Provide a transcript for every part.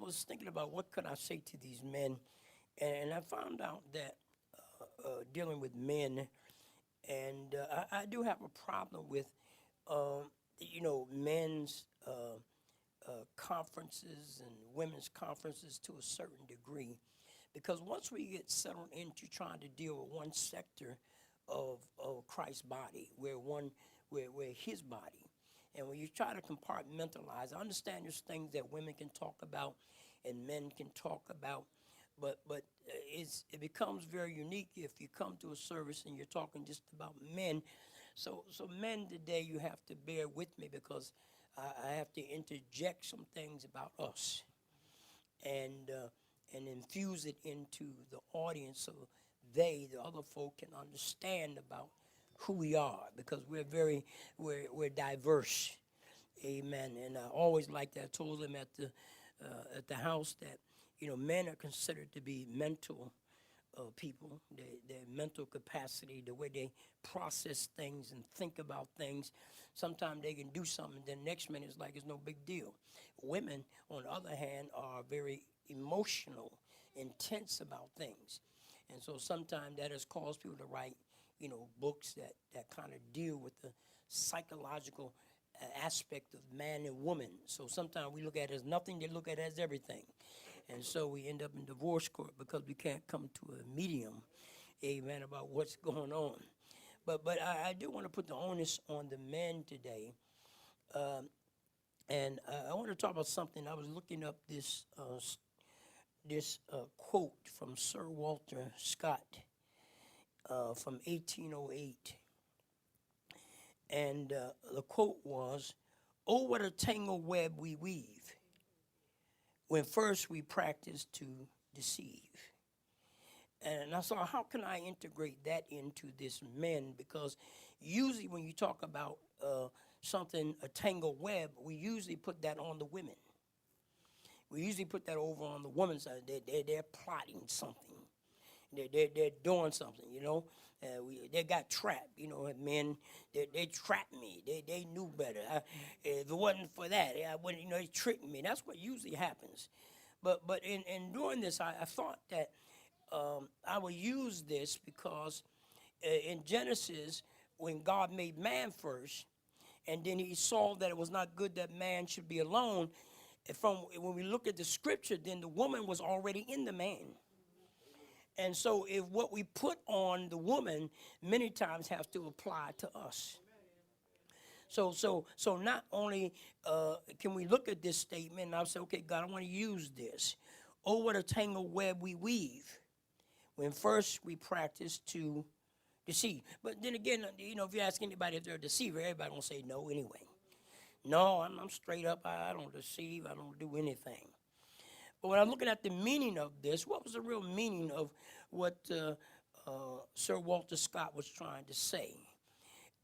was thinking about what could I say to these men, and I found out that dealing with men, and I do have a problem with, men's conferences and women's conferences to a certain degree, because once we get settled into trying to deal with one sector of Christ's body, we're his body. And when you try to compartmentalize, I understand there's things that women can talk about and men can talk about, but it becomes very unique if you come to a service and you're talking just about men. So men today, you have to bear with me because I have to interject some things about us and infuse it into the audience so the other folk, can understand about who we are, because we're diverse. Amen. And I always like that. I told them at the house that men are considered to be mental people. Their mental capacity, the way they process things and think about things. Sometimes they can do something, then next minute it's like it's no big deal. Women, on the other hand, are very emotional, intense about things. And so sometimes that has caused people to write, books that kind of deal with the psychological aspect of man and woman. So sometimes we look at it as nothing, they look at it as everything. And so we end up in divorce court because we can't come to a medium, amen, about what's going on. But I do want to put the onus on the men today. And I want to talk about something. I was looking up this quote from Sir Walter Scott from 1808. And the quote was, "Oh, what a tangled web we weave when first we practice to deceive." And I saw, how can I integrate that into this men? Because usually when you talk about something, a tangled web, we usually put that on the women. We usually put that over on the woman's side. They're plotting something. They're doing something, they got trapped, men, they trapped me. They knew better. If it wasn't for that, I wouldn't, they tricked me. That's what usually happens. But in doing this, I thought that I would use this because in Genesis, when God made man first, and then he saw that it was not good that man should be alone, when we look at the scripture, then the woman was already in the man. And so if what we put on the woman many times has to apply to us. So not only can we look at this statement and I'll say, okay, God, I want to use this. Oh, what a tangled web we weave when first we practice to deceive. But then again, if you ask anybody if they're a deceiver, everybody gonna say no anyway. No, I'm straight up. I don't deceive. I don't do anything. But when I'm looking at the meaning of this, what was the real meaning of what Sir Walter Scott was trying to say?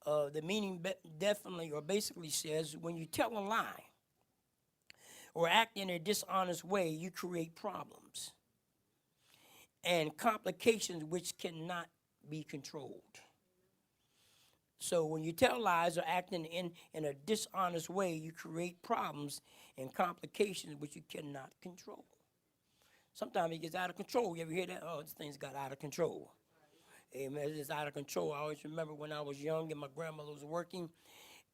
The meaning definitely or basically says when you tell a lie or act in a dishonest way, you create problems and complications which cannot be controlled. So when you tell lies or acting in a dishonest way, you create problems and complications which you cannot control. Sometimes it gets out of control. You ever hear that? Oh, this thing's got out of control. Amen. It's out of control. I always remember when I was young and my grandmother was working,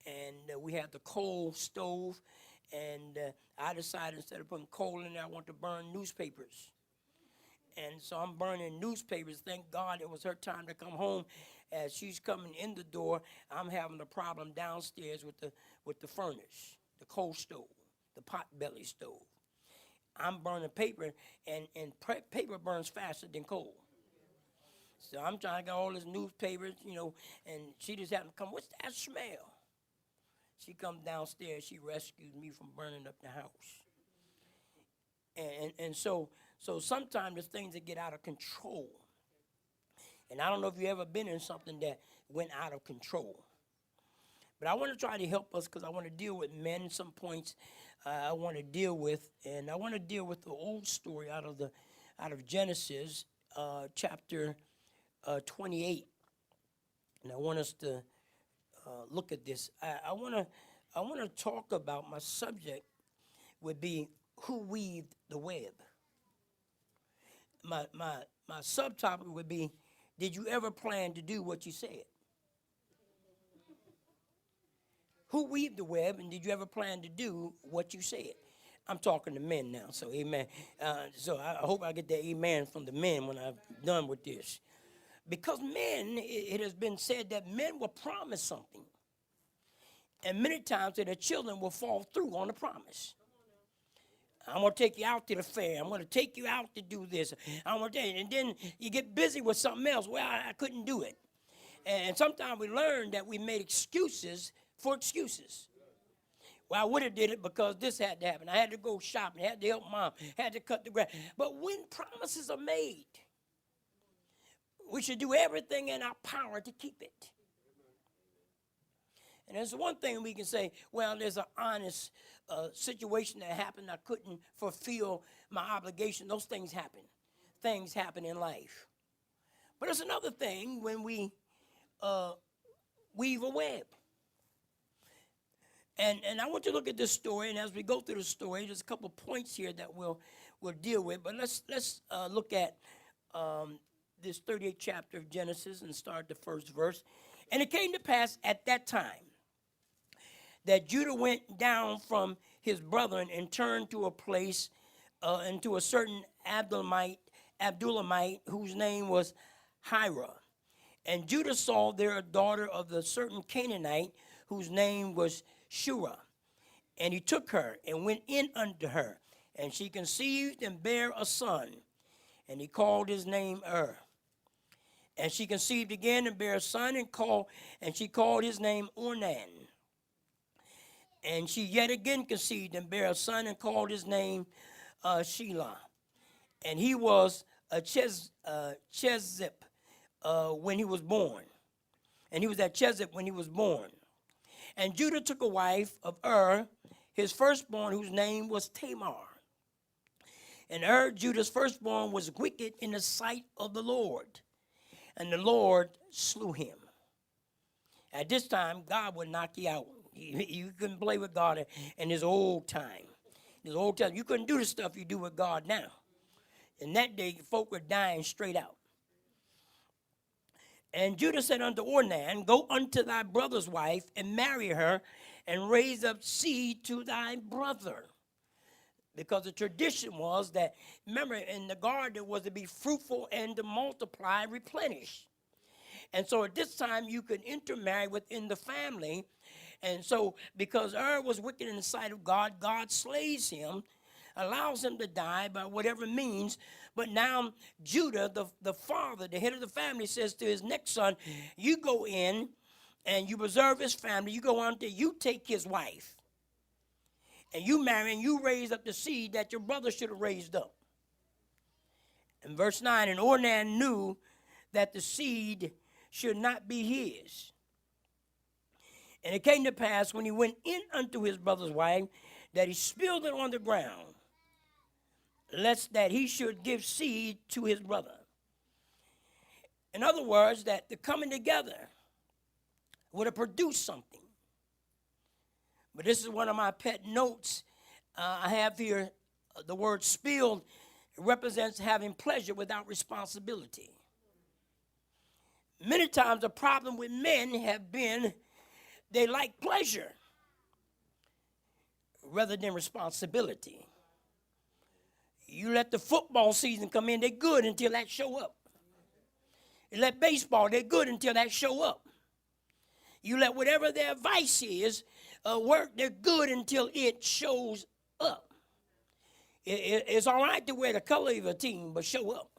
and we had the coal stove, and I decided instead of putting coal in there, I want to burn newspapers. And so I'm burning newspapers. Thank God it was her time to come home. As she's coming in the door, I'm having a problem downstairs with the furnace, the coal stove, the potbelly stove. I'm burning paper, and paper burns faster than coal. So I'm trying to get all this newspapers, and she just happened to come, "What's that smell?" She comes downstairs, she rescues me from burning up the house. And so sometimes there's things that get out of control. And I don't know if you've ever been in something that went out of control. But I want to try to help us because I want to deal with men some points I want to deal with. And I want to deal with the old story out of Genesis chapter 28. And I want us to look at this. I want to talk about, my subject would be who weaved the web. My subtopic would be, did you ever plan to do what you said? Who weaved the web, and did you ever plan to do what you said? I'm talking to men now, so amen. So I hope I get the amen from the men when I'm done with this. Because men, it has been said that men will promise something. And many times their children will fall through on the promise. I'm going to take you out to the fair. I'm going to take you out to do this. And then you get busy with something else. Well, I couldn't do it. And sometimes we learn that we made excuses for excuses. Well, I would have did it because this had to happen. I had to go shopping. I had to help mom. I had to cut the grass. But when promises are made, we should do everything in our power to keep it. And there's one thing we can say, well, there's an honest situation that happened. I couldn't fulfill my obligation. Those things happen. Things happen in life. But there's another thing when we weave a web. And I want you to look at this story, and as we go through the story, there's a couple points here that we'll deal with. But let's look at this 38th chapter of Genesis and start the first verse. And it came to pass at that time that Judah went down from his brethren and turned to a place, into a certain Adullamite, whose name was Hira. And Judah saw there a daughter of the certain Canaanite, whose name was Shura. And he took her and went in unto her. And she conceived and bare a son. And he called his name And she conceived again and bare a son, and she called his name Ornan. And she yet again conceived and bare a son, and called his name Shelah. And he was a Chezib when he was born. And he was at Chezib when he was born. And Judah took a wife of his firstborn, whose name was Tamar. And Judah's firstborn, was wicked in the sight of the Lord. And the Lord slew him. At this time, God would knock you out. You couldn't play with God in his old time. You couldn't do the stuff you do with God now. In that day, folk were dying straight out. And Judah said unto Ornan, go unto thy brother's wife, and marry her, and raise up seed to thy brother. Because the tradition was that, remember, in the garden was to be fruitful and to multiply, replenish. And so at this time, you could intermarry within the family. And so, because was wicked in the sight of God, God slays him, allows him to die by whatever means. But now Judah, the father, the head of the family, says to his next son, you go in and you preserve his family. You go on till you take his wife. And you marry and you raise up the seed that your brother should have raised up. In verse 9, and Ornan knew that the seed should not be his. And it came to pass when he went in unto his brother's wife that he spilled it on the ground, lest that he should give seed to his brother. In other words, that the coming together would have produced something. But this is one of my pet notes. I have here the word spilled. It represents having pleasure without responsibility. Many times the problem with men have been they like pleasure rather than responsibility. You let the football season come in, they're good until that show up. You let baseball, they're good until that show up. You let whatever their vice is work, they're good until it shows up. It's all right to wear the color of a team, but show up.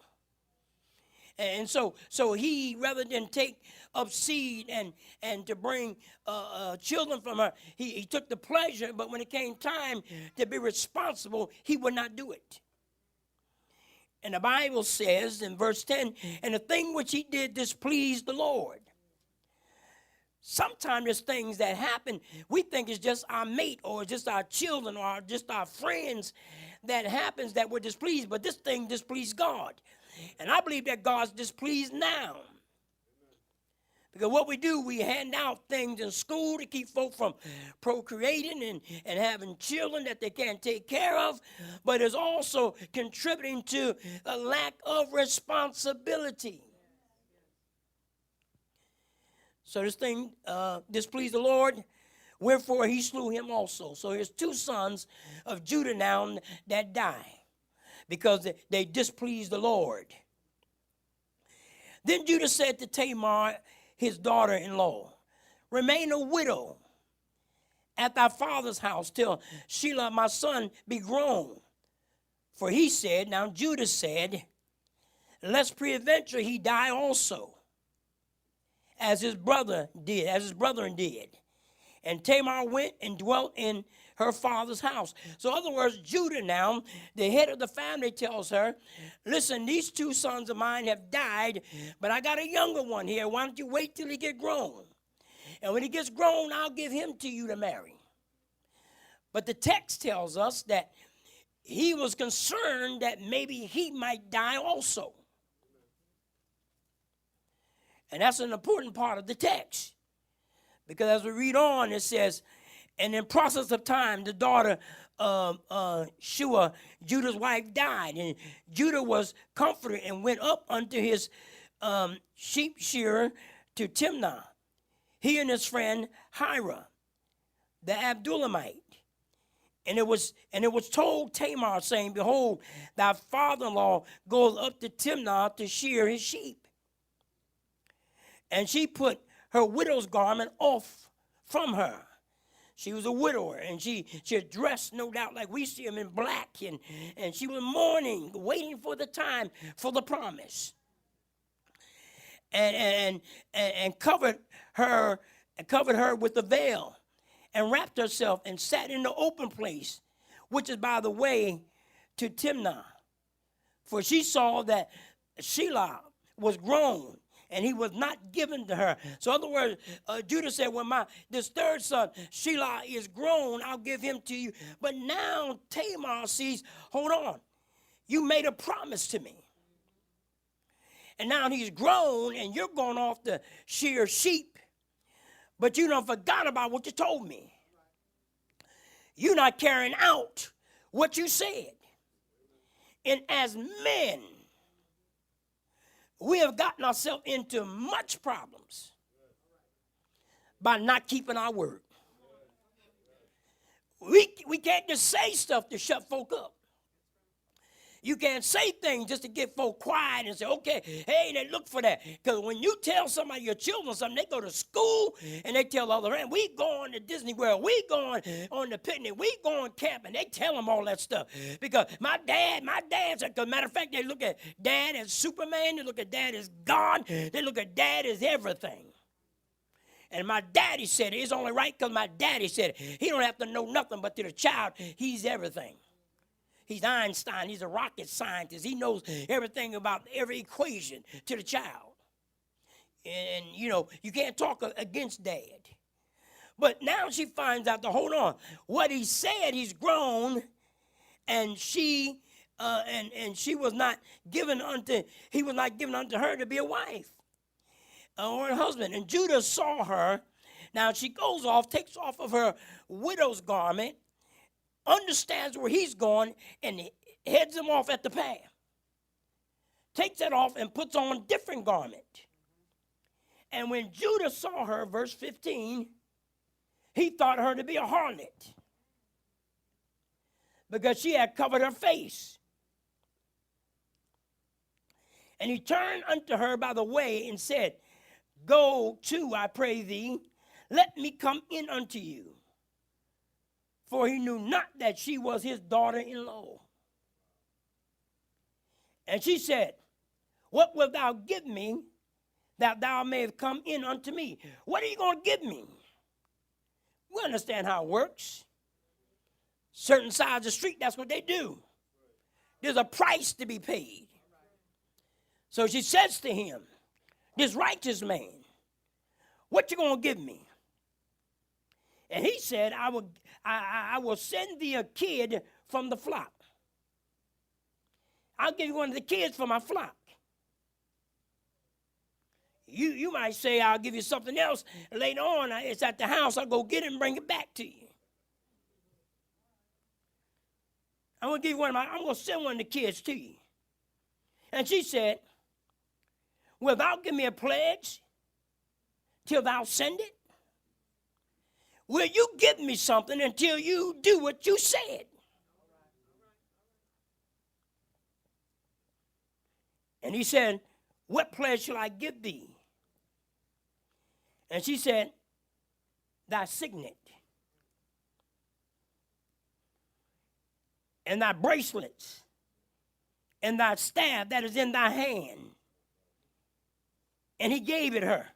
And so he, rather than take up seed and to bring children from her, he took the pleasure, but when it came time to be responsible, he would not do it. And the Bible says in verse 10, and the thing which he did displeased the Lord. Sometimes there's things that happen, we think it's just our mate or just our children or just our friends that happens that we're displeased, but this thing displeased God. And I believe that God's displeased now. Because what we do, we hand out things in school to keep folk from procreating and having children that they can't take care of, but it's also contributing to a lack of responsibility. So this thing displeased the Lord, wherefore he slew him also. So here's two sons of Judah now that die because they displeased the Lord. Then Judah said to Tamar, his daughter-in-law, remain a widow at thy father's house till Shelah my son be grown. For he said, now Judah said, lest peradventure he die also, as his brethren did. And Tamar went and dwelt in her father's house. So in other words, Judah now, the head of the family, tells her, listen, these two sons of mine have died, but I got a younger one here. Why don't you wait till he get grown? And when he gets grown, I'll give him to you to marry. But the text tells us that he was concerned that maybe he might die also. And that's an important part of the text. Because as we read on, it says, and in process of time, the daughter of Shua, Judah's wife, died. And Judah was comforted and went up unto his sheep shearer to Timnah, he and his friend Hira, the Abdullamite. And it was told Tamar, saying, behold, thy father-in-law goes up to Timnah to shear his sheep. And she put her widow's garment off from her. She was a widower, and she had dressed, no doubt, like we see them in black, and she was mourning, waiting for the time for the promise. And covered her with a veil, and wrapped herself and sat in the open place, which is by the way to Timnah. For she saw that Shelah was grown, and he was not given to her. So in other words, Judah said, when this third son, Shelah, is grown, I'll give him to you. But now Tamar sees, hold on, you made a promise to me. And now he's grown, and you're going off to shear sheep. But you done forgot about what you told me. You're not carrying out what you said. And as men, we have gotten ourselves into much problems by not keeping our word. We can't just say stuff to shut folk up. You can't say things just to get folk quiet and say, okay, hey, they look for that. Because when you tell somebody, your children something, they go to school and they tell other friends, we going to Disney World, we going on the picnic, we going camping. They tell them all that stuff. Because my dad said, because matter of fact, they look at dad as Superman, they look at dad as God, they look at dad as everything. And my daddy said it. It's only right because my daddy said it. He don't have to know nothing, but to the child, he's everything. He's Einstein. He's a rocket scientist. He knows everything about every equation to the child. And, you can't talk against dad. But now she finds out to hold on. What he said, he's grown, and she was not given unto her to be a wife or a husband. And Judah saw her. Now she goes off, takes off of her widow's garment, understands where he's going, and heads him off at the path. Takes that off and puts on a different garment. And when Judah saw her, verse 15, he thought her to be a harlot because she had covered her face. And he turned unto her by the way and said, go to, I pray thee, let me come in unto you. For he knew not that she was his daughter-in-law. And she said, what wilt thou give me that thou mayest come in unto me? What are you going to give me? We understand how it works. Certain sides of the street, that's what they do. There's a price to be paid. So she says to him, this righteous man, what you going to give me? And he said, I will send thee a kid from the flock. I'll give you one of the kids for my flock. You might say, I'll give you something else. Later on, it's at the house. I'll go get it and bring it back to you. I'm going to give you I'm going to send one of the kids to you. And she said, well, thou give me a pledge till thou send it? Will you give me something until you do what you said? And he said, what pledge shall I give thee? And she said, thy signet and thy bracelets and thy staff that is in thy hand. And he gave it her.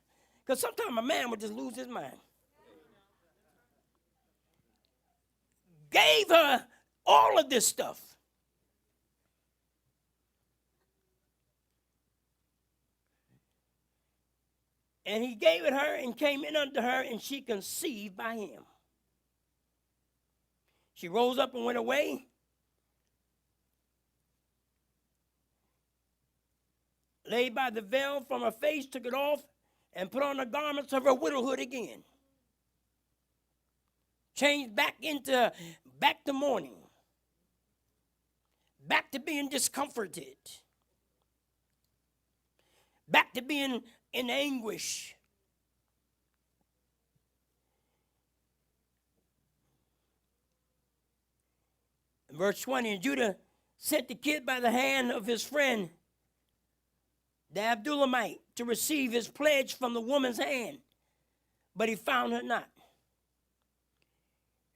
Because sometimes a man would just lose his mind. Gave her all of this stuff. And he gave it her and came in unto her, and she conceived by him. She rose up and went away. Laid by the veil from her face, took it off, and put on the garments of her widowhood again. Changed back to mourning. Back to being discomforted. Back to being in anguish. In verse 20, and Judah sent the kid by the hand of his friend, the Abdullamite, to receive his pledge from the woman's hand, but he found her not.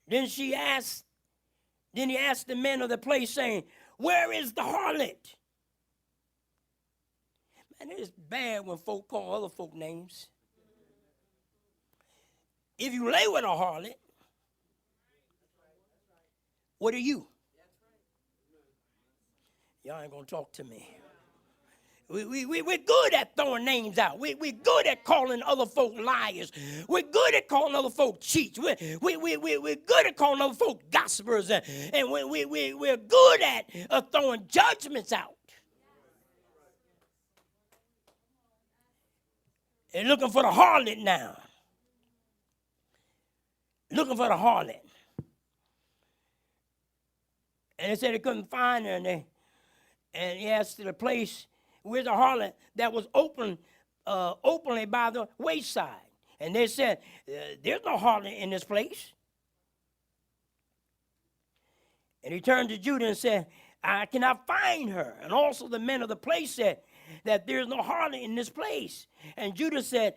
Then he asked the men of the place, saying, where is the harlot? Man, it is bad when folk call other folk names. If you lay with a harlot, what are you? Y'all ain't gonna talk to me. We're good at throwing names out. We're good at calling other folk liars. We're good at calling other folk cheats. We're good at calling other folk gossipers. And we're good at throwing judgments out. And looking for the harlot now. Looking for the harlot. And they said they couldn't find her. And he asked to the place, where's the harlot that was openly by the wayside? And they said, there's no harlot in this place. And he turned to Judah and said, I cannot find her. And also the men of the place said that there's no harlot in this place. And Judah said,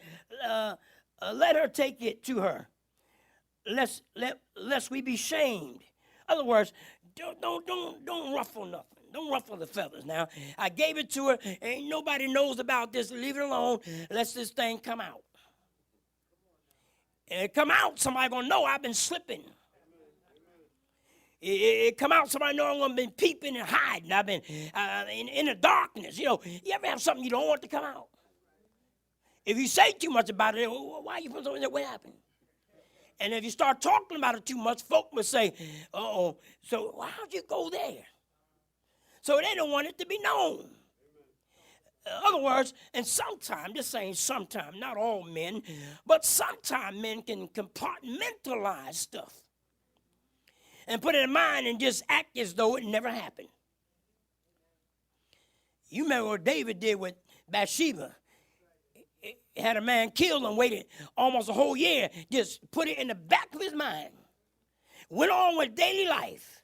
let her take it to her, lest we be shamed. In other words, don't ruffle nothing. Don't ruffle the feathers now. I gave it to her. Ain't nobody knows about this. Leave it alone. Let this thing come out. And it come out, somebody going to know I've been slipping. It come out, somebody know I'm going to be peeping and hiding. I've been in the darkness. You know, you ever have something you don't want to come out? If you say too much about it, why are you putting something that way happen? And if you start talking about it too much, folk will say, uh-oh, so how'd you go there? So they don't want it to be known. In other words, and sometimes, just saying sometimes, not all men, but sometimes men can compartmentalize stuff and put it in mind and just act as though it never happened. You remember what David did with Bathsheba. He had a man killed and waited almost a whole year, just put it in the back of his mind. Went on with daily life.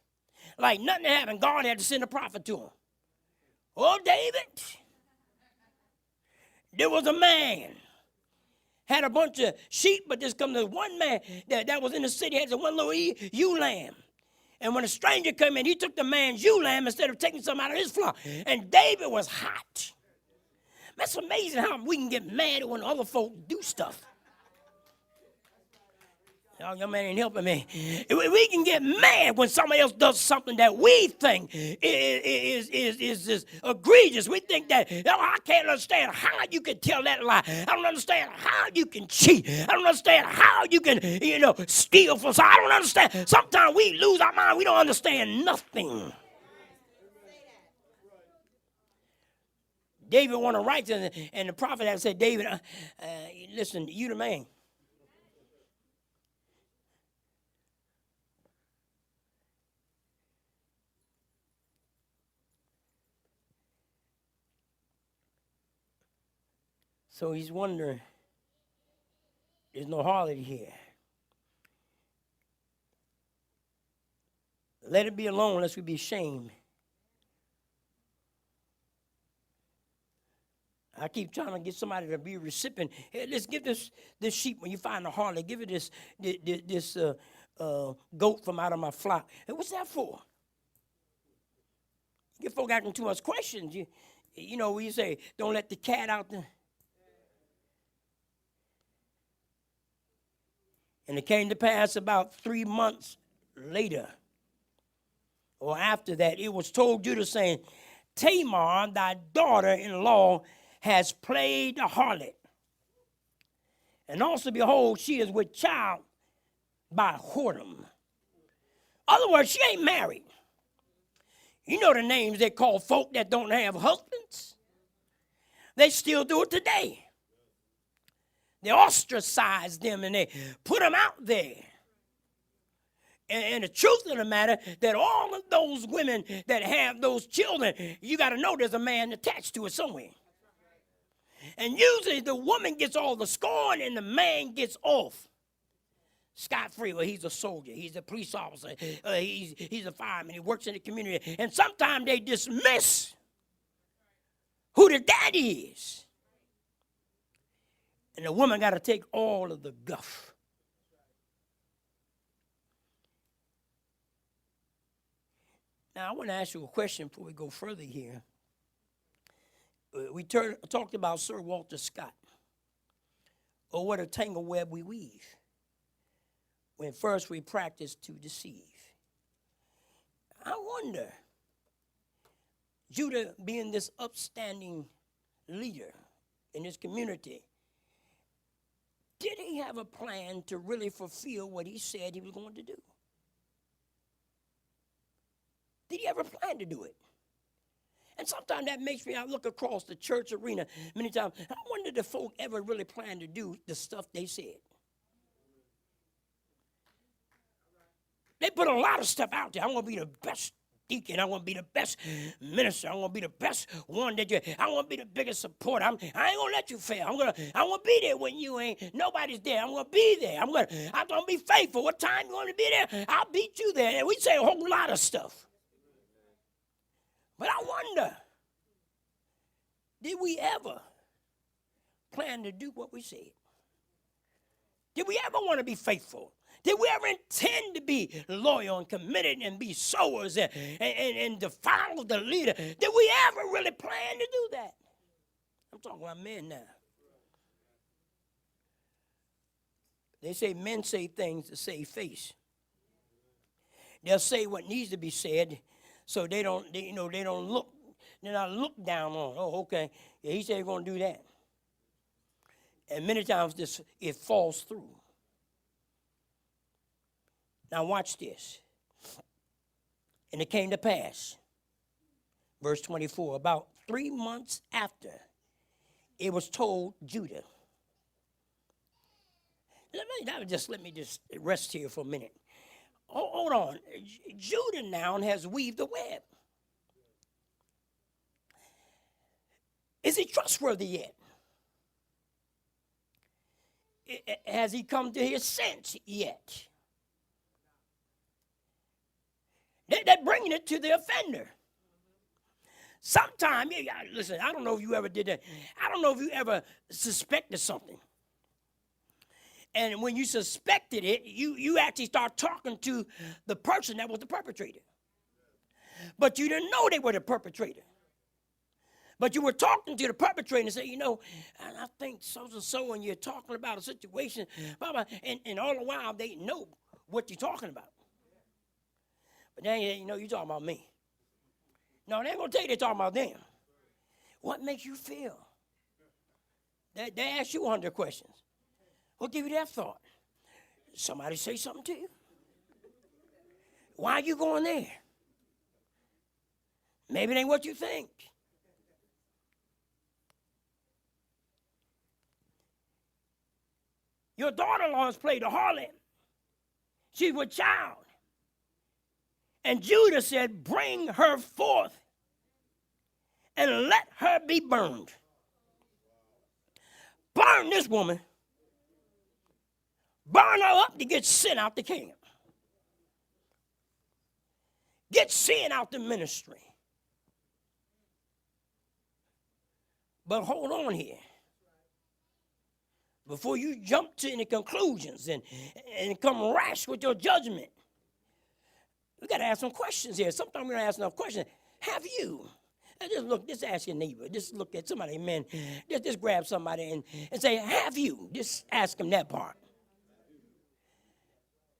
Like nothing happened. God had to send a prophet to him. Oh, David. There was a man. Had a bunch of sheep, but just come to one man that was in the city, had one little ewe lamb. And when a stranger came in, he took the man's ewe lamb instead of taking some out of his flock. And David was hot. That's amazing how we can get mad when other folk do stuff. Y'all man ain't helping me. We can get mad when somebody else does something that we think is egregious. We think that, I can't understand how you can tell that lie. I don't understand how you can cheat. I don't understand how you can, steal from somebody. I don't understand. Sometimes we lose our mind. We don't understand nothing. David wanted righteousness, and the prophet had said, David, listen, you the man. So he's wondering, there's no harlot here. Let it be alone, lest we be ashamed. I keep trying to get somebody to be a recipient. Hey, let's give this sheep, when you find a harlot, give it this goat from out of my flock. Hey, what's that for? You get folk asking too much questions. You know, when you say, don't let the cat out there. And it came to pass about 3 months later, or after that, it was told Judah, saying, Tamar, thy daughter-in-law, has played the harlot. And also, behold, she is with child by whoredom. In other words, she ain't married. You know the names they call folk that don't have husbands? They still do it today. They ostracize them and they put them out there. And the truth of the matter, that all of those women that have those children, you got to know there's a man attached to it somewhere. And usually the woman gets all the scorn and the man gets off scot-free. Well, he's a soldier. He's a police officer. He's a fireman. He works in the community. And sometimes they dismiss who the daddy is. And the woman got to take all of the guff. Now, I want to ask you a question before we go further here. We talked about Sir Walter Scott. Oh, what a tangled web we weave when first we practice to deceive. I wonder, Judah being this upstanding leader in his community, did he have a plan to really fulfill what he said he was going to do? Did he ever plan to do it? And sometimes that makes me, I look across the church arena many times, I wonder if folk ever really planned to do the stuff they said. They put a lot of stuff out there. I'm going to be the best deacon. I'm going to be the best minister. I'm going to be the best one that I'm going to be the biggest supporter. I ain't going to let you fail. I'm going to be there when you ain't. Nobody's there. I'm going to be there. I'm going to be faithful. What time you want to be there? I'll beat you there. And we say a whole lot of stuff. But I wonder, did we ever plan to do what we said? Did we ever want to be faithful? Did we ever intend to be loyal and committed and be sowers and to follow the leader? Did we ever really plan to do that? I'm talking about men now. They say men say things to save face. They'll say what needs to be said so they're not looked down on. Oh, okay. Yeah, he said he's going to do that. And many times it falls through. Now watch this. And it came to pass, verse 24, about 3 months after, it was told Judah. Let me just rest here for a minute. Hold on. Judah now has weaved a web. Is he trustworthy yet? Has he come to his sense yet? They're bringing it to the offender. Sometimes, listen, I don't know if you ever did that. I don't know if you ever suspected something. And when you suspected it, you actually start talking to the person that was the perpetrator. But you didn't know they were the perpetrator. But you were talking to the perpetrator and say, I think so-and-so, and you're talking about a situation, blah, blah, and all the while they know what you're talking about. But then, you're talking about me. No, they ain't going to tell you they're talking about them. What makes you feel? They ask you 100 questions. What give you that thought? Somebody say something to you? Why are you going there? Maybe it ain't what you think. Your daughter-in-law has played a harlot. She's with child. And Judah said, bring her forth and let her be burned. Burn this woman. Burn her up to get sin out the camp. Get sin out the ministry. But hold on here. Before you jump to any conclusions and come rash with your judgment, we got to ask some questions here. Sometimes we don't ask enough questions. Have you? And just ask your neighbor. Just look at somebody, man. Just grab somebody and say, have you? Just ask them that part.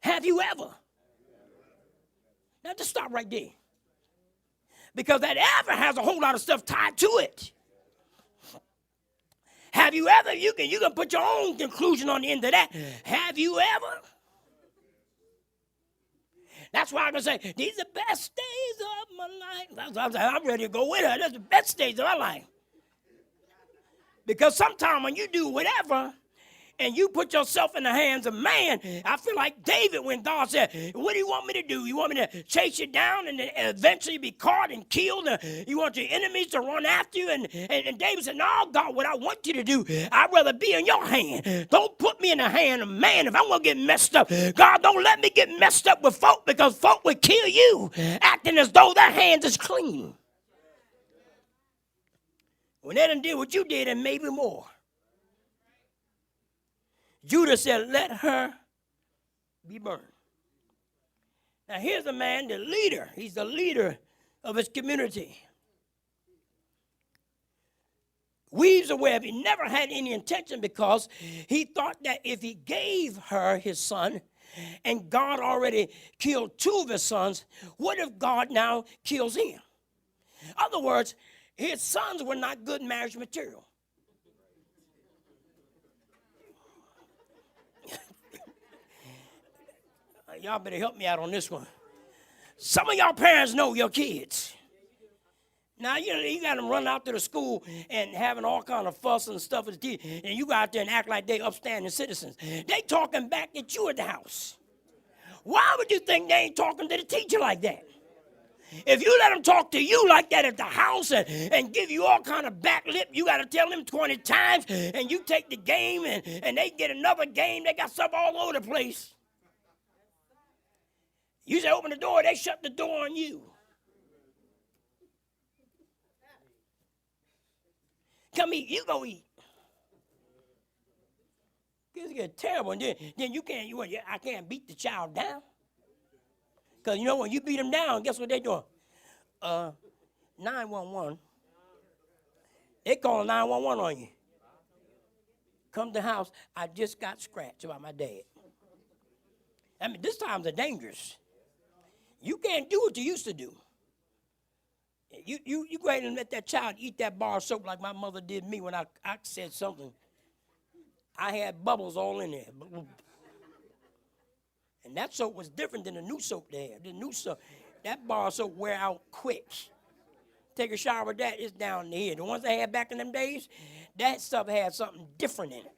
Have you ever? Now just stop right there. Because that ever has a whole lot of stuff tied to it. Have you ever? You can put your own conclusion on the end of that. Have you ever? That's why I'm going to say, these are the best days of my life. I'm ready to go with her. That's the best days of my life. Because sometimes when you do whatever, and you put yourself in the hands of man, I feel like David when God said, what do you want me to do? You want me to chase you down and eventually be caught and killed? You want your enemies to run after you? And David said, no, God, what I want you to do, I'd rather be in your hand. Don't put me in the hand of man if I'm going to get messed up. God, don't let me get messed up with folk because folk would kill you, acting as though their hands is clean. When they done did what you did and maybe more. Judah said, let her be burned. Now here's a man, the leader. He's the leader of his community. Weaves a web. He never had any intention because he thought that if he gave her his son, and God already killed two of his sons, what if God now kills him? In other words, his sons were not good marriage material. Y'all better help me out on this one. Some of y'all parents know your kids. Now, you got them running out to the school and having all kind of fuss and stuff with the teacher, and you go out there and act like they upstanding citizens. They talking back at you at the house. Why would you think they ain't talking to the teacher like that? If you let them talk to you like that at the house and give you all kind of back lip, you got to tell them 20 times, and you take the game and they get another game. They got stuff all over the place. You say open the door, they shut the door on you. Come eat, you go eat. This get terrible. And then you can't, I can't beat the child down. Because you know when you beat them down, guess what they doing? 911. They calling 911 on you. Come to the house, I just got scratched about my dad. I mean, this times are dangerous. You can't do what you used to do. You go ahead and let that child eat that bar of soap like my mother did me when I said something. I had bubbles all in there. And that soap was different than the new soap they had. The new soap, that bar of soap wear out quick. Take a shower with that, it's down here. The ones they had back in them days, that stuff had something different in it.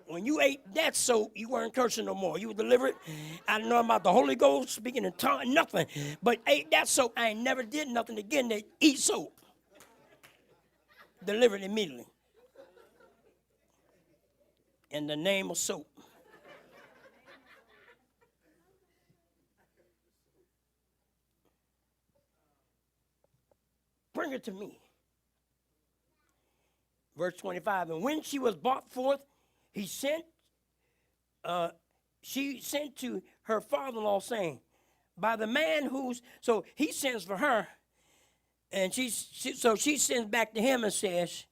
When you ate that soap, you weren't cursing no more. You were delivered. I didn't know about the Holy Ghost, speaking in tongues, nothing. But ate that soap, I ain't never did nothing again. They eat soap. Delivered immediately. In the name of soap. Bring it to me. Verse 25, and when she was brought forth, she sent to her father-in-law saying, by the man who's, so he sends for her, and she sends back to him and says,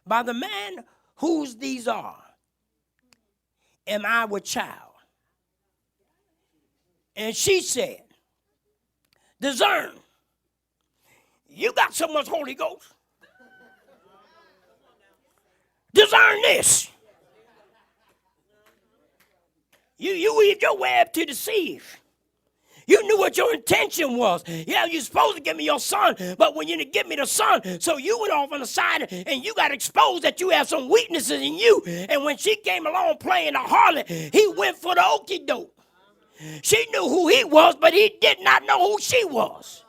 by the man whose these are, am I with child? And she said, discern. You got so much Holy Ghost. Discern this. You weave your web to deceive. You knew what your intention was. Yeah, you're supposed to give me your son, but when you didn't give me the son, so you went off on the side and you got exposed that you have some weaknesses in you. And when she came along playing the harlot, he went for the okie doke. She knew who he was, but he did not know who she was.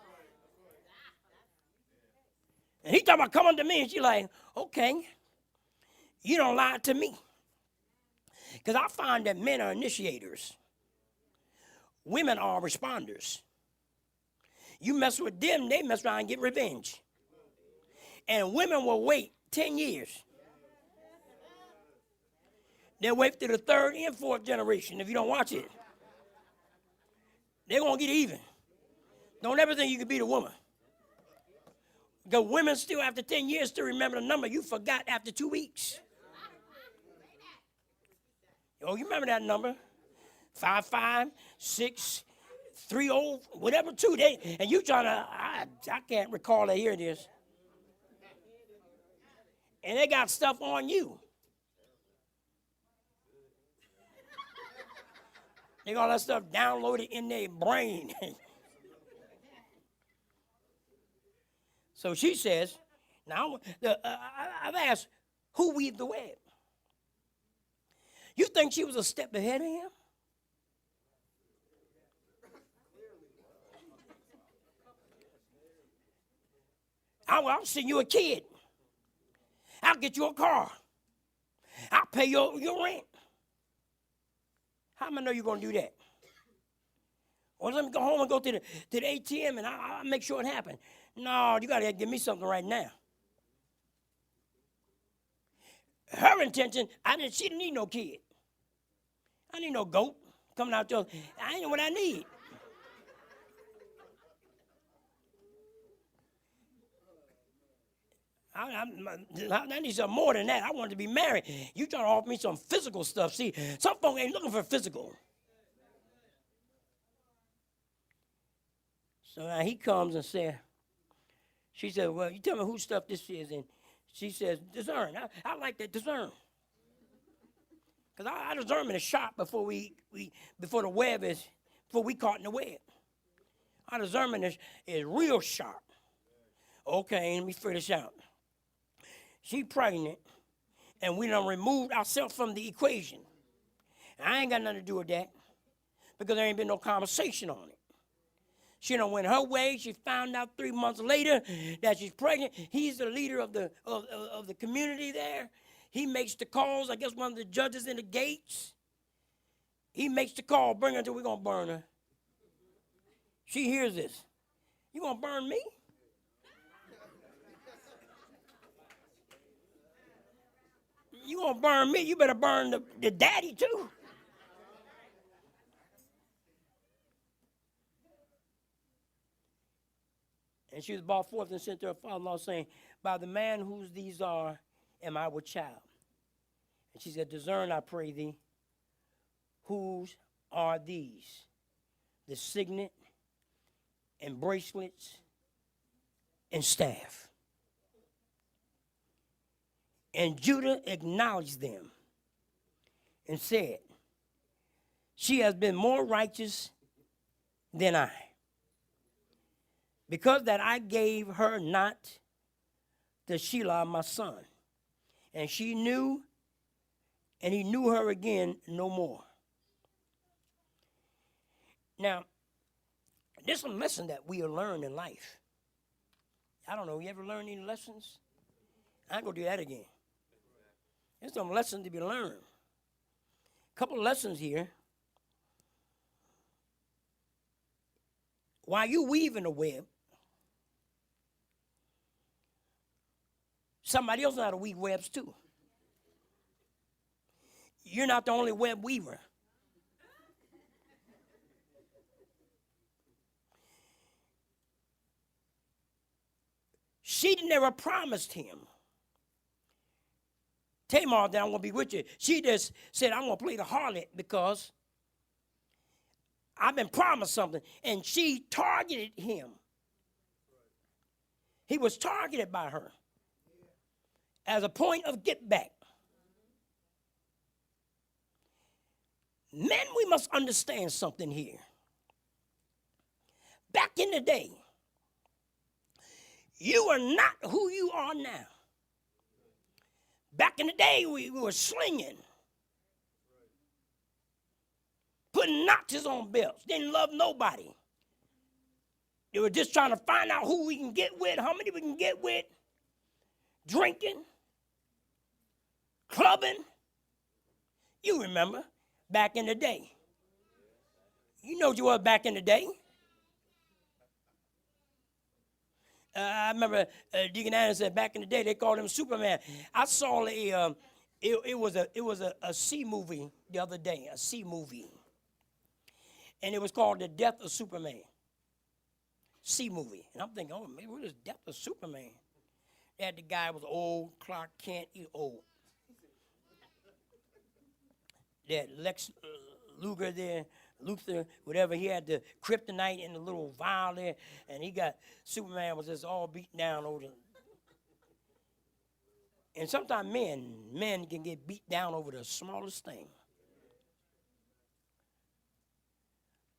And he talking about coming to me, and she like, okay, you don't lie to me. Because I find that men are initiators. Women are responders. You mess with them, they mess around and get revenge. And women will wait 10 years. They'll wait to the third and fourth generation if you don't watch it. They're going to get even. Don't ever think you can beat a woman. Because women still, after 10 years, still remember the number you forgot after 2 weeks. Oh, you remember that number? 55630, whatever, 2. And you trying to, I can't recall that. Here it is. And they got stuff on you. They got all that stuff downloaded in their brain. So she says, now, I've asked, who weaved the web? You think she was a step ahead of him? I'll send you a kid. I'll get you a car. I'll pay your rent. How am I know you're going to do that? Or let me go home and go to the ATM and I'll make sure it happens. No, you got to give me something right now. Her intention, she didn't need no kid. I need no goat coming out there. I know what I need. I need something more than that. I want to be married. You trying to offer me some physical stuff. See, some folk ain't looking for physical. So now he comes and says, she said, well, you tell me whose stuff this is. And she says, discern. I like that, discern. Because our discernment is sharp before before we caught in the web. Our discernment is real sharp. Okay, let me figure this out. She pregnant, and we done removed ourselves from the equation. I ain't got nothing to do with that because there ain't been no conversation on it. She done went her way. She found out 3 months later that she's pregnant. He's the leader of the community there. He makes the calls. I guess one of the judges in the gates. He makes the call. Bring her till we're going to burn her. She hears this. You going to burn me? You gonna burn me, you better burn the daddy too. And she was brought forth and sent to her father-in-law, saying, by the man whose these are, am I with child? And she said, discern, I pray thee, whose are these? The signet and bracelets and staff. And Judah acknowledged them and said, she has been more righteous than I, because that I gave her not to Shelah my son. And she knew, and he knew her again no more. Now, there's a lesson that we learn in life. I don't know, you ever learned any lessons? I ain't gonna do that again. There's some lessons to be learned. A couple of lessons here. While you weaving a web, somebody else knows how to weave webs too. You're not the only web weaver. She never promised him, Tamar, that I'm going to be with you. She just said, I'm going to play the harlot because I've been promised something. And she targeted him. He was targeted by her as a point of get back. Men, we must understand something here. back in the day, you are not who you are now. Back in the day, we were slinging, putting notches on belts, didn't love nobody. They were just trying to find out who we can get with, how many we can get with, drinking, clubbing. You remember back in the day. You know what you were back in the day. I remember Deacon Anderson said back in the day they called him Superman. I saw it was a sea movie the other day, a sea movie, and it was called The Death of Superman. Sea movie, and I'm thinking, oh man, what is Death of Superman? That the guy was old, Clark Kent, he old. That Lex Luger there. Luther, whatever, he had the kryptonite in the little vial there, and he got, Superman was just all beaten down over the, and sometimes men can get beat down over the smallest thing.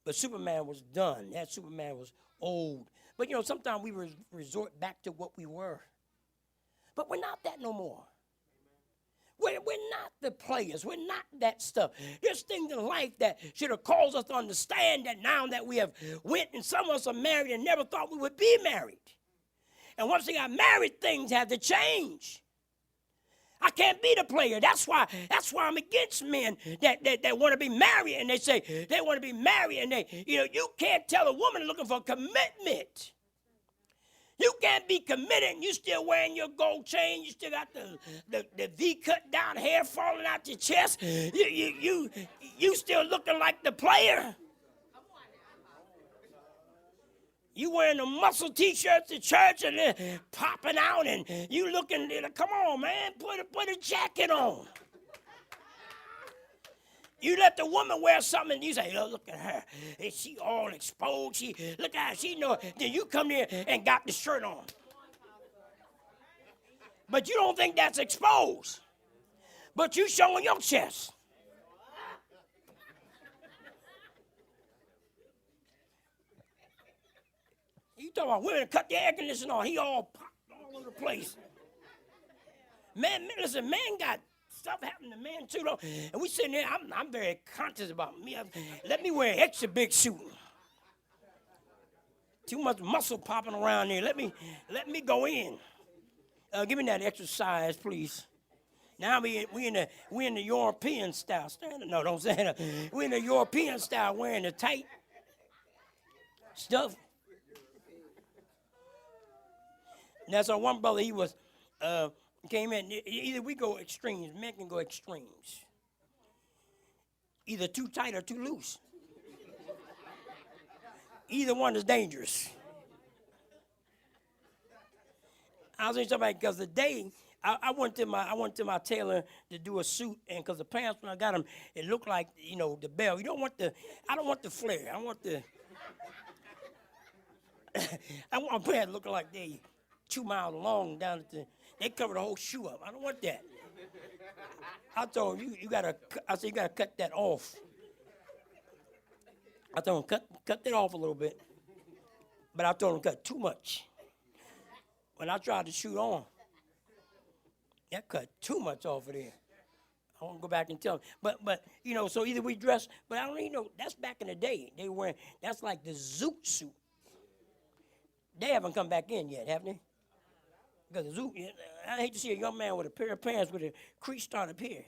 But Superman was done. That Superman was old. But you know, sometimes we resort back to what we were. But we're not that no more. We're not the players. We're not that stuff. There's things in life that should have caused us to understand that now that we have went and some of us are married and never thought we would be married. And once they got married, things had to change. I can't be the player. That's why I'm against men that want to be married and they say they want to be married and you can't tell a woman looking for commitment. You can't be committed and you still wearing your gold chain. You still got the V cut down hair falling out your chest. You still looking like the player. You wearing the muscle T-shirts to church and then popping out and you looking, come on, man, put a jacket on. You let the woman wear something and you say, oh, look at her. And she all exposed. Look at her. She know. Then you come here and got the shirt on. But you don't think that's exposed. But you showing your chest. You talking about women cut the air conditioner on. He all popped all over the place. Man, listen, man got stuff happening to men too, though. And we sitting there, I'm very conscious about me. Let me wear an extra big suit. Too much muscle popping around there. Let me go in. Give me that extra size, please. Now we in the European style. No, don't say that. We in the European style wearing the tight stuff. And that's our one brother, he was came in. Either we go extremes. Men can go extremes. Either too tight or too loose. Either one is dangerous. I was saying somebody because the day I went to my tailor to do a suit, and because the pants when I got them, it looked like the bell. I don't want the flare. I want pants looking like they 2 miles long down at the. They cover the whole shoe up. I don't want that. I told him, you gotta cut that off. I told him, cut that off a little bit. But I told him, cut too much. When I tried to shoot on, that cut too much off of there. I want to go back and tell him. But so either we dress, but I don't even know, that's back in the day. They were wearing, that's like the zoot suit. They haven't come back in yet, haven't they? Because I hate to see a young man with a pair of pants with a crease start up here.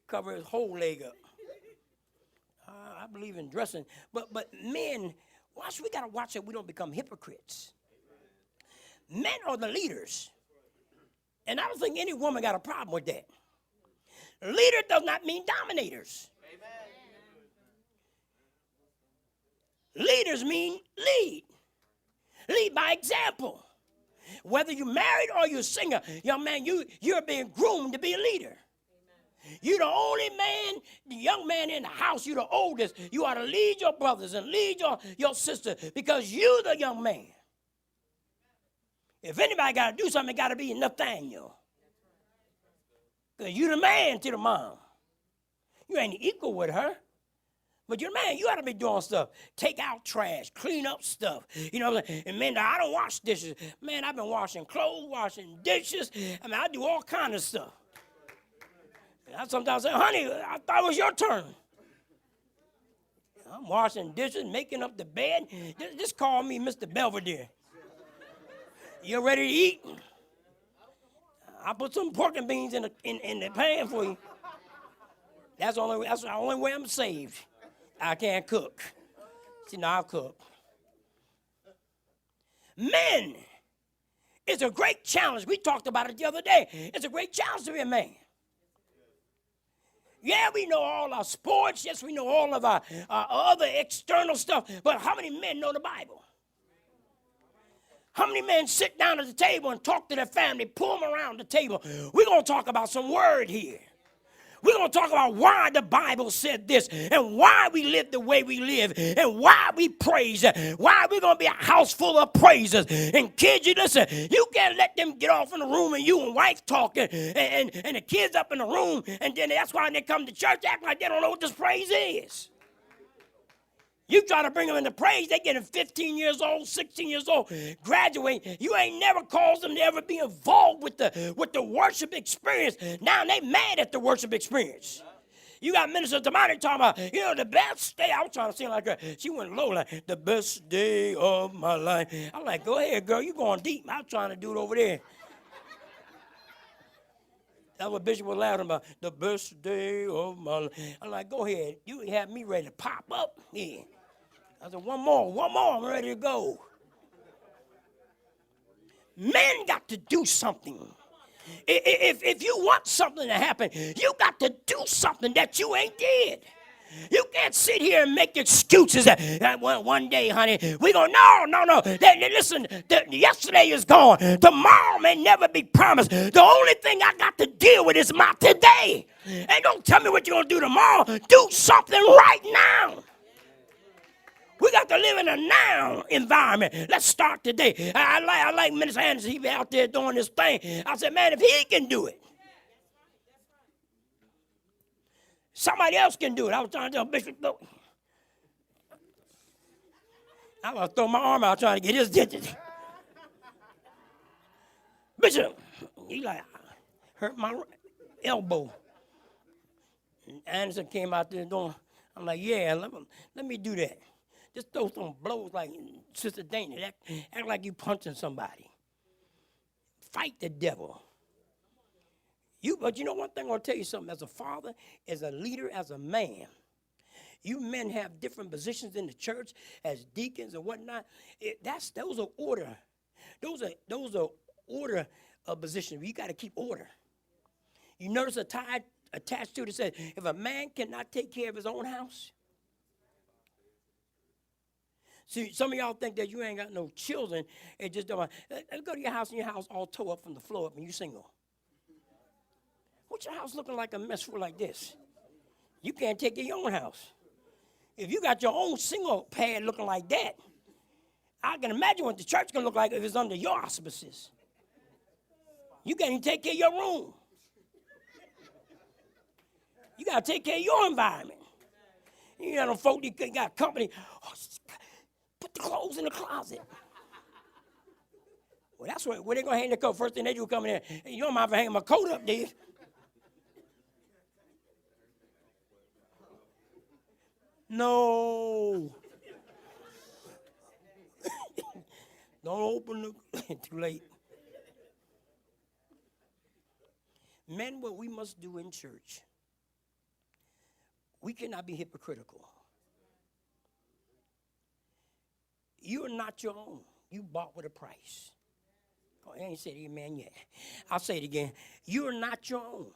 Cover his whole leg up. I believe in dressing. But men, we got to watch that we don't become hypocrites. Men are the leaders. And I don't think any woman got a problem with that. Leader does not mean dominators. Leaders mean lead. Lead by example. Whether you're married or you're single, young man, you're being groomed to be a leader. You're the only man, the young man in the house. You're the oldest. You ought to lead your brothers and lead your sister because you're the young man. If anybody got to do something, it got to be Nathaniel. Because you're the man to the mom. You ain't equal with her. But you man, you ought to be doing stuff. Take out trash, clean up stuff. You know what I'm saying? And man, I don't wash dishes. Man, I've been washing clothes, washing dishes. I mean, I do all kind of stuff. And I sometimes say, honey, I thought it was your turn. I'm washing dishes, making up the bed. Just call me Mr. Belvedere. You ready to eat? I'll put some pork and beans in the pan for you. That's the only way I'm saved. I can't cook. See, now I'll cook. Men, it's a great challenge. We talked about it the other day. It's a great challenge to be a man. Yeah, we know all our sports. Yes, we know all of our other external stuff. But how many men know the Bible? How many men sit down at the table and talk to their family, pull them around the table? We're going to talk about some word here. We're going to talk about why the Bible said this and why we live the way we live and why we praise, why we're going to be a house full of praisers. And kids, you listen, you can't let them get off in the room and you and wife talking and the kids up in the room, and then that's why they come to church act like they don't know what this praise is. You try to bring them into praise, they getting 15 years old, 16 years old, graduating. You ain't never caused them to ever be involved with the worship experience. Now they mad at the worship experience. You got Minister Tamani talking about, the best day. I was trying to sing like her. She went low, like, the best day of my life. I'm like, go ahead, girl, you going deep. I was trying to do it over there. That's what Bishop was laughing about, the best day of my life. I'm like, go ahead. You have me ready to pop up. Yeah. I said, one more, I'm ready to go. Men got to do something. If you want something to happen, you got to do something that you ain't did. You can't sit here and make excuses that one day, honey, we go, no. Listen, yesterday is gone. Tomorrow may never be promised. The only thing I got to deal with is my today. And don't tell me what you're going to do tomorrow. Do something right now. We got to live in a now environment. Let's start today. I like Minister Anderson. He be out there doing this thing. I said, man, if he can do it, somebody else can do it. I was trying to tell Bishop, I was throw my arm out trying to get his attention. Bishop, he like hurt my elbow. And Anderson came out there doing. I'm like, yeah, let me do that. Just throw some blows like Sister Dana. Act like you punching somebody. Fight the devil. But you know one thing, I'm going to tell you something. As a father, as a leader, as a man, you men have different positions in the church as deacons and whatnot. Those are order. Those are order positions. You got to keep order. You notice a tie attached to it that says, if a man cannot take care of his own house. See, some of y'all think that you ain't got no children. It just don't. Let's go to your house and your house all tore up from the floor up and you single. What's your house looking like a mess for like this? You can't take care of your own house. If you got your own single pad looking like that, I can imagine what the church can look like if it's under your auspices. You can't even take care of your room. You got to take care of your environment. You got no folk that got company. Oh, put the clothes in the closet. Well, that's where they're going to hang the coat. First thing they do come in there, you don't mind if I hang my coat up there. No. Don't open the too late. Men, what we must do in church, we cannot be hypocritical. You are not your own. You bought with a price. Oh, I ain't said amen yet. I'll say it again. You are not your own. Amen.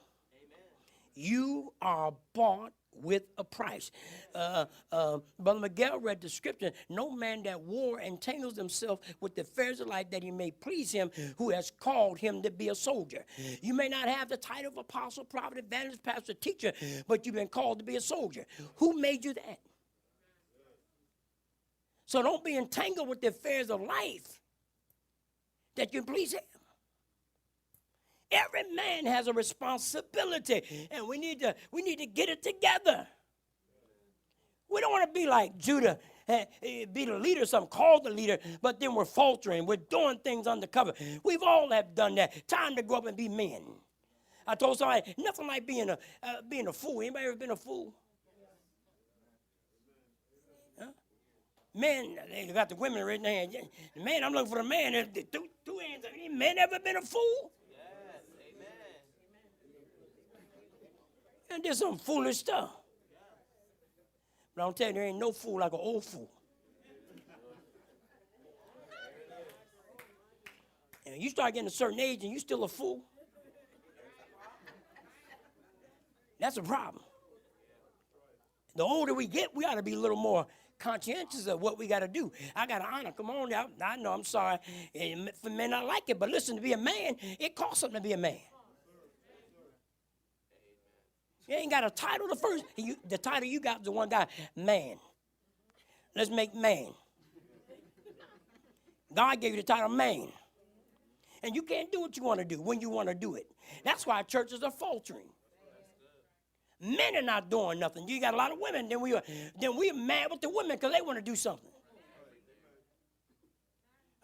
You are bought with a price. Brother Miguel read the scripture. No man that war entangles himself with the affairs of life that he may please him who has called him to be a soldier. You may not have the title of apostle, prophet, evangelist, pastor, teacher, but you've been called to be a soldier. Who made you that? So don't be entangled with the affairs of life that you please him. Every man has a responsibility, and we need to get it together. We don't want to be like Judah, be the leader, some called the leader, but then we're faltering. We're doing things undercover. We've all have done that. Time to grow up and be men. I told somebody, nothing like being a fool. Anybody ever been a fool? Huh? Men, they got the women right there. Man, I'm looking for the man. Two hands. Any men ever been a fool? Yes, amen. And did some foolish stuff. But I'm telling you, there ain't no fool like an old fool. And you start getting a certain age and you still a fool. That's a problem. The older we get, we ought to be a little more conscientious of what we got to do. I got to honor. Come on, I know, I'm sorry. For men, I like it. But listen, to be a man, it costs something to be a man. You ain't got a title. The title you got is the one guy, man. Let's make man. God gave you the title man. And you can't do what you want to do when you want to do it. That's why churches are faltering. Men are not doing nothing. You got a lot of women. Then we're mad with the women because they want to do something.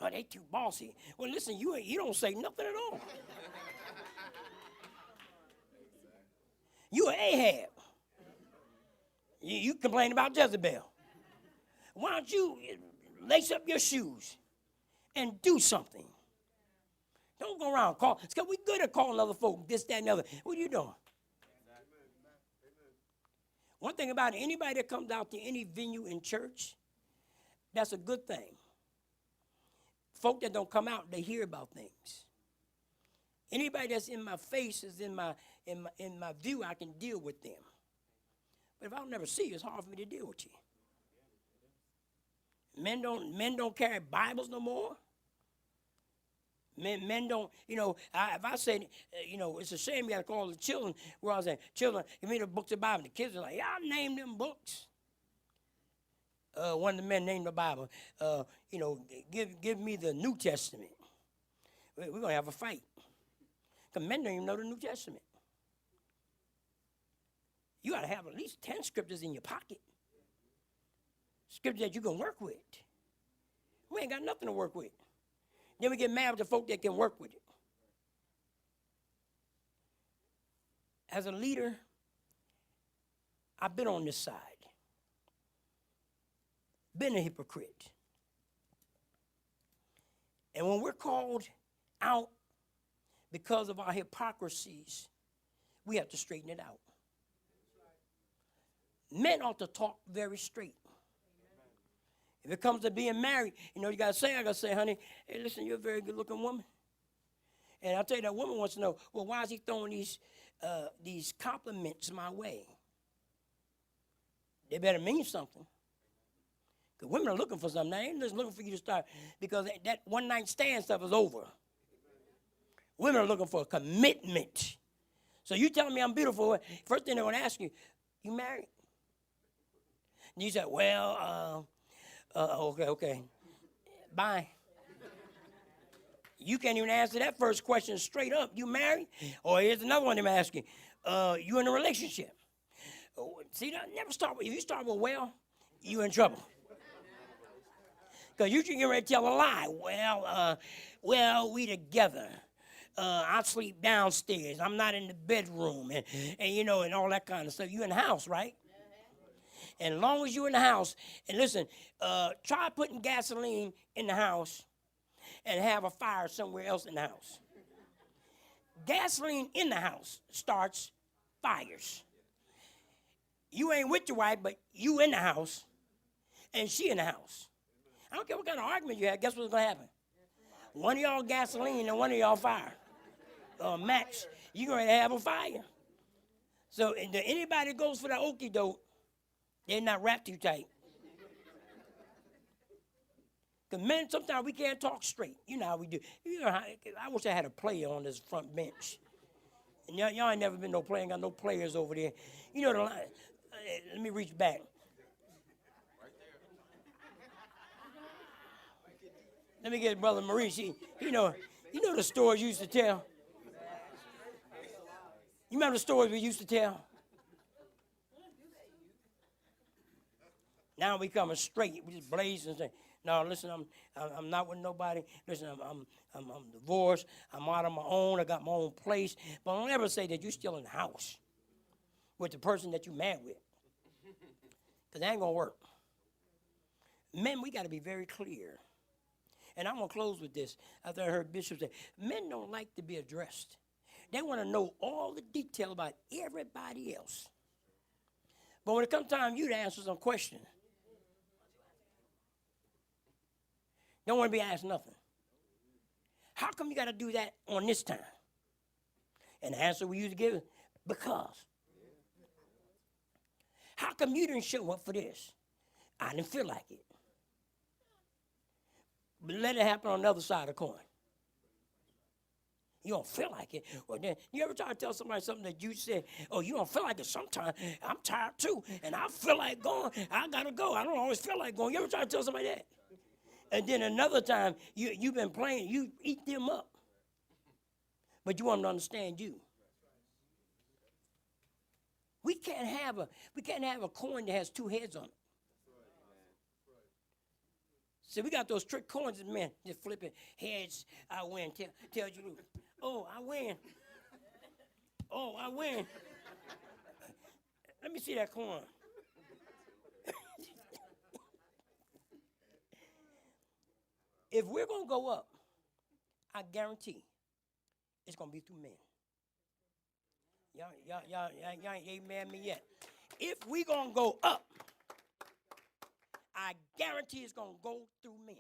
Oh, they too bossy. Well, listen, you don't say nothing at all. You an Ahab. You complain about Jezebel. Why don't you lace up your shoes and do something? Don't go around call. It's because we're good at calling other folk this, that, and the other. What are you doing? One thing about it, anybody that comes out to any venue in church, that's a good thing. Folk that don't come out, they hear about things. Anybody that's in my face is in my view, I can deal with them. But if I don't never see you, it's hard for me to deal with you. Men don't carry Bibles no more. Men don't, if I say, it's a shame you got to call the children, where I was saying, children, give me the books of the Bible. The kids are like, yeah, I named them books. One of the men named the Bible, give me the New Testament. We're going to have a fight. Because men don't even know the New Testament. You got to have at least 10 scriptures in your pocket. Scriptures that you can work with. We ain't got nothing to work with. Then we get mad with the folk that can work with it. As a leader, I've been on this side. Been a hypocrite. And when we're called out because of our hypocrisies, we have to straighten it out. Men ought to talk very straight. If it comes to being married, you got to say, I got to say, honey, hey, listen, you're a very good-looking woman. And I'll tell you, that woman wants to know, well, why is he throwing these compliments my way? They better mean something. Because women are looking for something. They ain't just looking for you to start, because that one-night stand stuff is over. Women are looking for a commitment. So you telling me I'm beautiful, first thing they're going to ask you, you married? And you say, well, okay. Bye. You can't even answer that first question straight up. You married? Or here's another one they're asking. You in a relationship? See, never start with, if you start with well, you in trouble. Because you can get ready to tell a lie. Well, we together. I sleep downstairs. I'm not in the bedroom. And all that kind of stuff. You in the house, right? And as long as you're in the house, and listen, try putting gasoline in the house and have a fire somewhere else in the house. Gasoline in the house starts fires. You ain't with your wife, but you in the house, and she in the house. I don't care what kind of argument you have, guess what's going to happen? One of y'all gasoline and one of y'all fire. Match. You're going to have a fire. So anybody that goes for that okie doke, they're not wrapped too tight. Because men, sometimes we can't talk straight. You know how we do. I wish I had a player on this front bench. And y'all ain't never been no player. Ain't got no players over there. You know the line. Let me reach back. Right there. Let me get Brother Maurice. You know the stories you used to tell. You remember the stories we used to tell? Now we coming straight. We just blaze and say, "No, listen, I'm not with nobody. Listen, I'm divorced. I'm out on my own. I got my own place." But don't ever say that you're still in the house with the person that you married with, because that ain't gonna work. Men, we got to be very clear. And I'm gonna close with this. After I heard Bishop say, men don't like to be addressed. They want to know all the detail about everybody else. But when it comes time you to answer some questions, don't want to be asked nothing. How come you got to do that on this time? And the answer we usually give is, because. How come you didn't show up for this? I didn't feel like it. But let it happen on the other side of the coin. You don't feel like it. Well, then, you ever try to tell somebody something that you said, "Oh, you don't feel like it sometimes. I'm tired too, and I feel like going. I got to go. I don't always feel like going." You ever try to tell somebody that? And then another time, you've been playing, you eat them up. But you want them to understand you. We can't have a coin that has two heads on it. See, we got those trick coins, and man, just flipping heads. I win. Tell you, oh, I win. Oh, I win. Let me see that coin. If we're going to go up, I guarantee it's going to be through men. Y'all ain't amen me yet. If we're going to go up, I guarantee it's going to go through men.